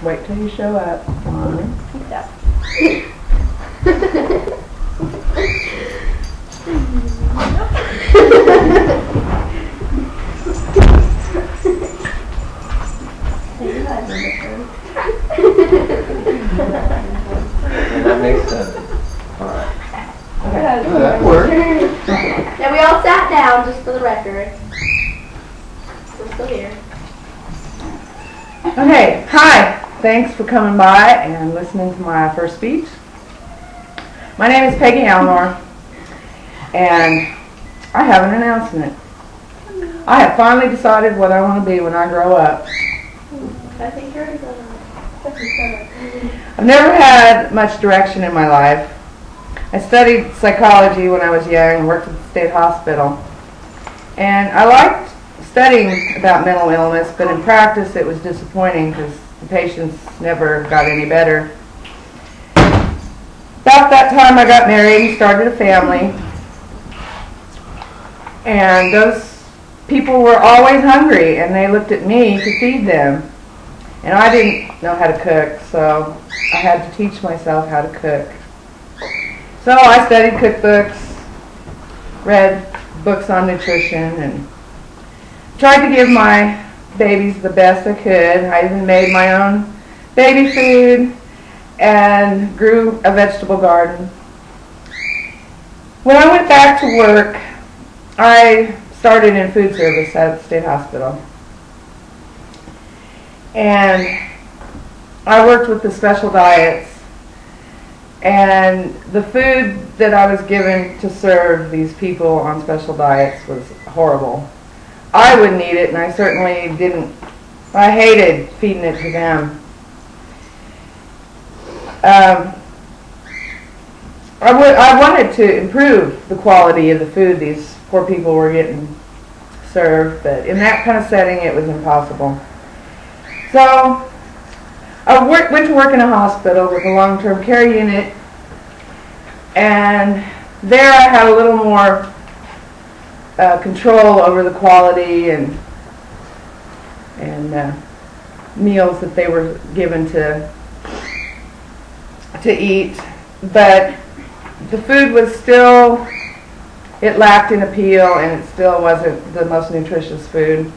Wait till you show up. Come on. Yeah. That makes sense. Alright. Okay. Oh, that worked. Now we all sat down, just for the record. We're still here. Okay, hi. Thanks for coming by and listening to my first speech. My name is Peggy Alnor, and I have an announcement. I have finally decided what I want to be when I grow up. I think you're already done. I've never had much direction in my life. I studied psychology when I was young and worked at the state hospital. And I liked studying about mental illness, but in practice it was disappointing because the patients never got any better. About that time I got married and started a family. And those people were always hungry and they looked at me to feed them. And I didn't know how to cook, so I had to teach myself how to cook. So I studied cookbooks, read books on nutrition, and tried to give my babies the best I could. I even made my own baby food and grew a vegetable garden. When I went back to work, I started in food service at the state hospital. And I worked with the special diets, and the food that I was given to serve these people on special diets was horrible. I wouldn't eat it, and I certainly didn't. I hated feeding it to them. I wanted to improve the quality of the food these poor people were getting served, but in that kind of setting it was impossible. So I went to work in a hospital with a long-term care unit, and there I had a little more control over the quality and meals that they were given to eat. But the food was still, it lacked in appeal, and it still wasn't the most nutritious food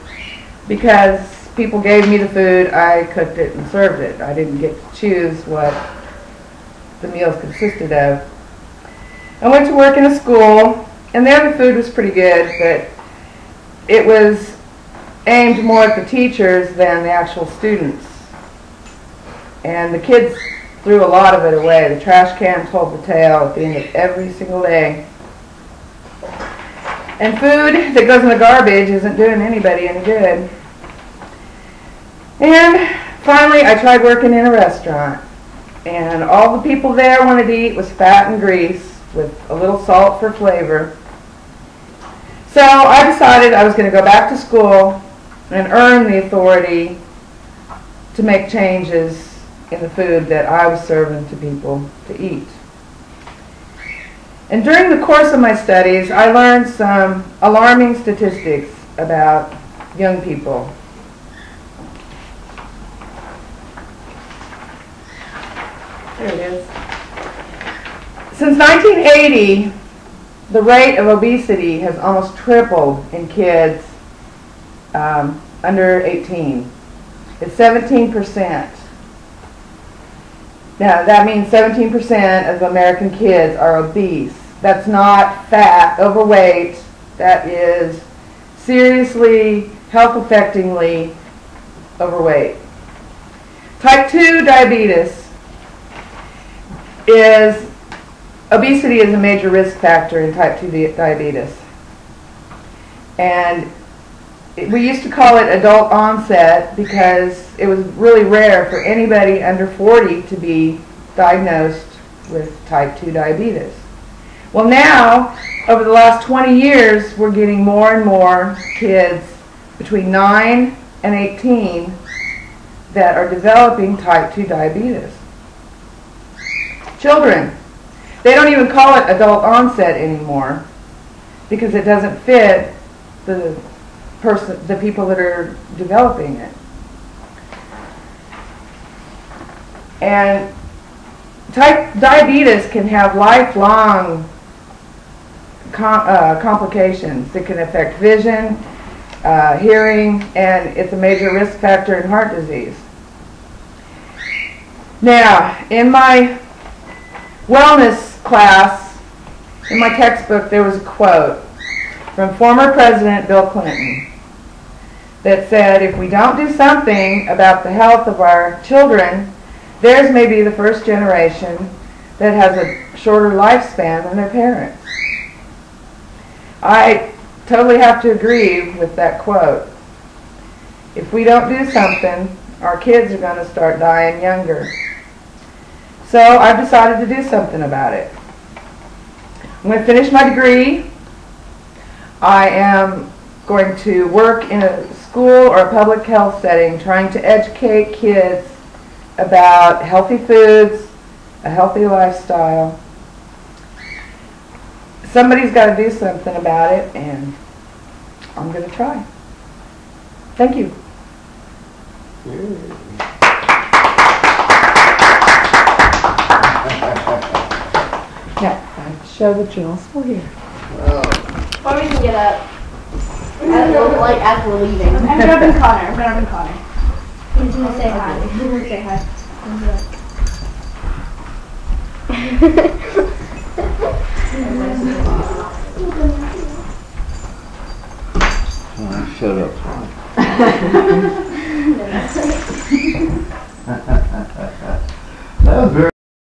because people gave me the food, I cooked it and served it. I didn't get to choose what the meals consisted of. I went to work in a school, and there the food was pretty good, but it was aimed more at the teachers than the actual students. And the kids threw a lot of it away. The trash can told the tale at the end of every single day. And food that goes in the garbage isn't doing anybody any good. And finally, I tried working in a restaurant, and all the people there wanted to eat was fat and grease with a little salt for flavor. So I decided I was going to go back to school and earn the authority to make changes in the food that I was serving to people to eat. And during the course of my studies, I learned some alarming statistics about young people. There it is. Since 1980, the rate of obesity has almost tripled in kids under 18. It's 17%. Now, that means 17% of American kids are obese. That's not fat, overweight. That is seriously, health-affectingly overweight. Type 2 diabetes obesity is a major risk factor in type 2 diabetes. And we used to call it adult onset because it was really rare for anybody under 40 to be diagnosed with type 2 diabetes. Well, now, over the last 20 years, we're getting more and more kids between 9 and 18 that are developing type 2 diabetes. Children. They don't even call it adult onset anymore because it doesn't fit the people that are developing it. And type diabetes can have lifelong complications. It can affect vision, hearing, and it's a major risk factor in heart disease. Now, in my wellness class, in my textbook, there was a quote from former President Bill Clinton that said, if we don't do something about the health of our children, theirs may be the first generation that has a shorter lifespan than their parents. I totally have to agree with that quote. If we don't do something, our kids are going to start dying younger. So I've decided to do something about it. I'm going to finish my degree. I am going to work in a school or a public health setting trying to educate kids about healthy foods, a healthy lifestyle. Somebody's got to do something about it, and I'm going to try. Thank you. Now, I show that you're also here. Or we can get up. As we're leaving. I'm grabbing Connor. He's gonna say hi. He's gonna say hi. Shut up.